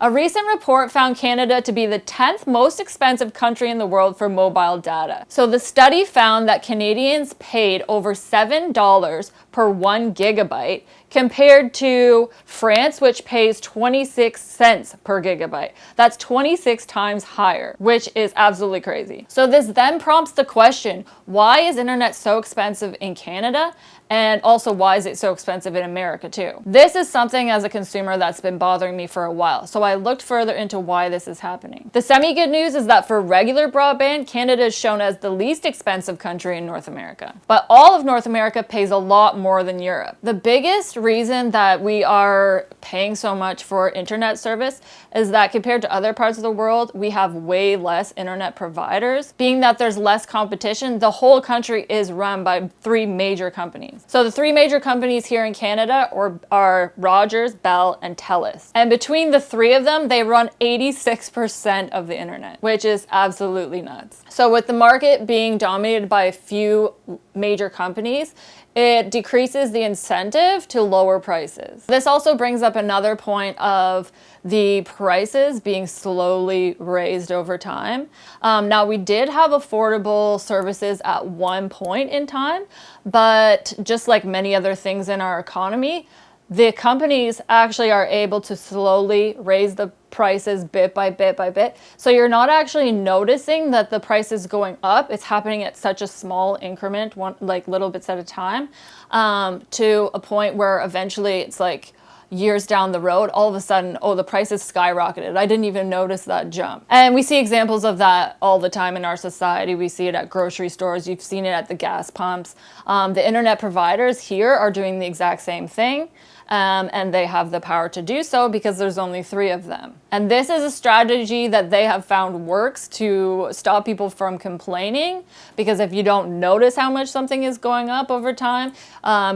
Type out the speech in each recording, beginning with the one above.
A recent report found Canada to be the 10th most expensive country in the world for mobile data. So the study found that Canadians paid over $7 per 1 gigabyte compared to France, which pays 26 cents per gigabyte. That's 26 times higher, which is absolutely crazy. So this then prompts the question, why is internet so expensive in Canada? And also, why is it so expensive in America too? This is something as a consumer that's been bothering me for a while. So I looked further into why this is happening. The semi-good news is that for regular broadband, Canada is shown as the least expensive country in North America. But all of North America pays a lot more than Europe. The biggest reason that we are paying so much for internet service is that compared to other parts of the world, we have way less internet providers. Being that there's less competition, the whole country is run by 3 major companies. So the 3 major companies here in Canada are Rogers, Bell, and TELUS. And between the 3 of them, they run 86% of the internet, which is absolutely nuts. So with the market being dominated by a few major companies, it decreases the incentive to lower prices. This also brings up another point of the prices being slowly raised over time. Now, we did have affordable services at one point in time, but just like many other things in our economy, the companies actually are able to slowly raise the prices bit by bit by bit. So you're not actually noticing that the price is going up. It's happening at such a small increment, like little bits at a time, to a point where eventually it's like years down the road, all of a sudden, oh, the price has skyrocketed. I didn't even notice that jump. And we see examples of that all the time in our society. We see it at grocery stores. You've seen it at the gas pumps. The internet providers here are doing the exact same thing. And they have the power to do so because there's only 3 of them. And this is a strategy that they have found works to stop people from complaining, because if you don't notice how much something is going up over time,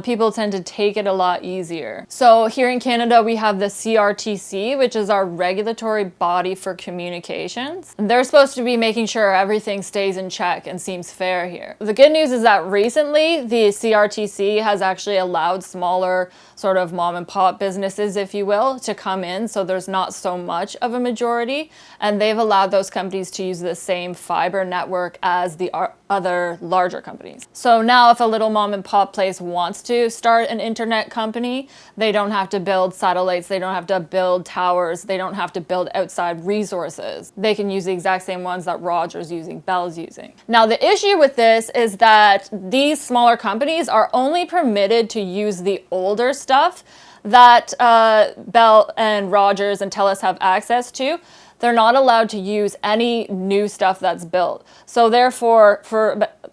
people tend to take it a lot easier. So here in Canada, we have the CRTC, which is our regulatory body for communications. They're supposed to be making sure everything stays in check and seems fair here. The good news is that recently, the CRTC has actually allowed smaller sort of mom and pop businesses, if you will, to come in, so there's not so much of a majority, and they've allowed those companies to use the same fiber network as the other larger companies. So now if a little mom and pop place wants to start an internet company, they don't have to build satellites, they don't have to build towers, they don't have to build outside resources. They can use the exact same ones that Rogers using, Bell's using. Now the issue with this is that these smaller companies are only permitted to use the older stuff that Bell and Rogers and TELUS have access to. They're not allowed to use any new stuff that's built. So therefore,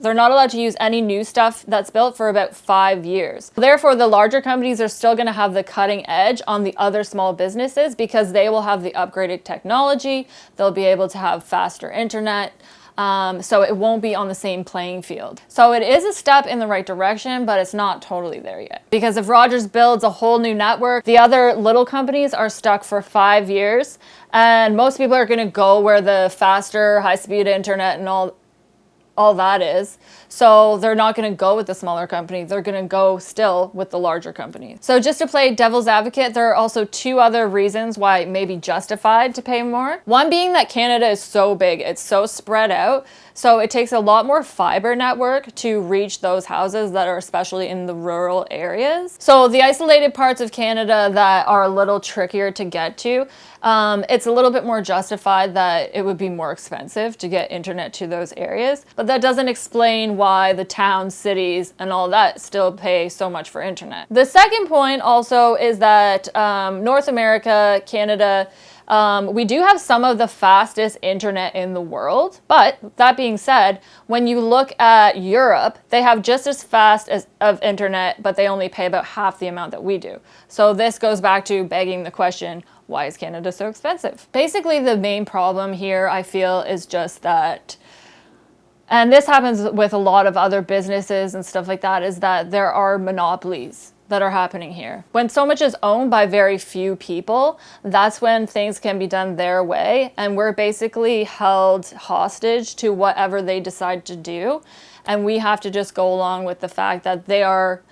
they're not allowed to use any new stuff that's built for about 5 years. Therefore, the larger companies are still going to have the cutting edge on the other small businesses because they will have the upgraded technology. They'll be able to have faster internet. So it won't be on the same playing field. So it is a step in the right direction, but it's not totally there yet. Because if Rogers builds a whole new network, the other little companies are stuck for 5 years, and most people are going to go where the faster, high-speed internet and all that is. So they're not going to go with the smaller company. They're going to go still with the larger companies. So just to play devil's advocate, there are also 2 other reasons why it may be justified to pay more. One being that Canada is so big, it's so spread out. So it takes a lot more fiber network to reach those houses that are especially in the rural areas. So the isolated parts of Canada that are a little trickier to get to, it's a little bit more justified that it would be more expensive to get internet to those areas. But that doesn't explain why the towns, cities, and all that still pay so much for internet. The second point also is that North America, Canada, we do have some of the fastest internet in the world, but that being said, when you look at Europe, they have just as fast of internet, but they only pay about half the amount that we do. So this goes back to begging the question, why is Canada so expensive? Basically, the main problem here, I feel, is just that, and this happens with a lot of other businesses and stuff like that, is that there are monopolies that are happening here. When so much is owned by very few people, that's when things can be done their way, and we're basically held hostage to whatever they decide to do, and we have to just go along with the fact that they are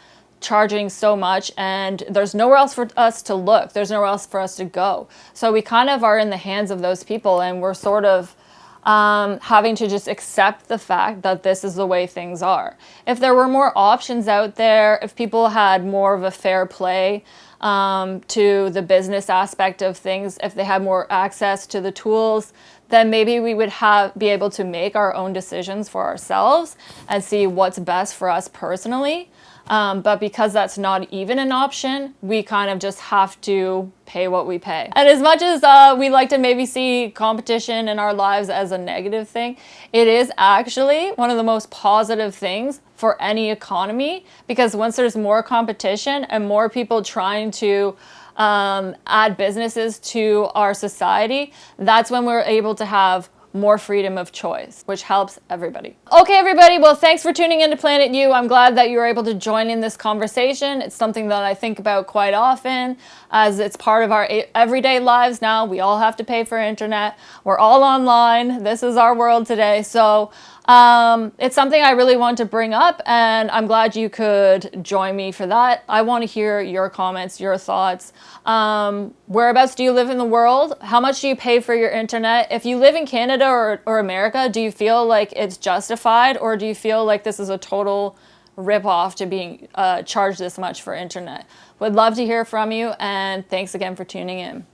charging so much, and there's nowhere else for us to look. There's nowhere else for us to go. So we kind of are in the hands of those people, and we're sort of having to just accept the fact that this is the way things are. If there were more options out there, if people had more of a fair play to the business aspect of things, if they had more access to the tools, then maybe we would be able to make our own decisions for ourselves and see what's best for us personally. But because that's not even an option, we kind of just have to pay what we pay. And as much as we like to maybe see competition in our lives as a negative thing, it is actually one of the most positive things for any economy, because once there's more competition and more people trying to add businesses to our society, that's when we're able to have more freedom of choice, which helps everybody. Okay, everybody, well, thanks for tuning into Planet U. I'm glad that you were able to join in this conversation. It's something that I think about quite often, as it's part of our everyday lives now. We all have to pay for internet. We're all online. This is our world today. So it's something I really want to bring up, and I'm glad you could join me for that. I want to hear your comments, your thoughts. Whereabouts do you live in the world? How much do you pay for your internet? If you live in Canada or America, do you feel like it's justified, or do you feel like this is a total rip-off to being charged this much for internet? Would love to hear from you, and thanks again for tuning in.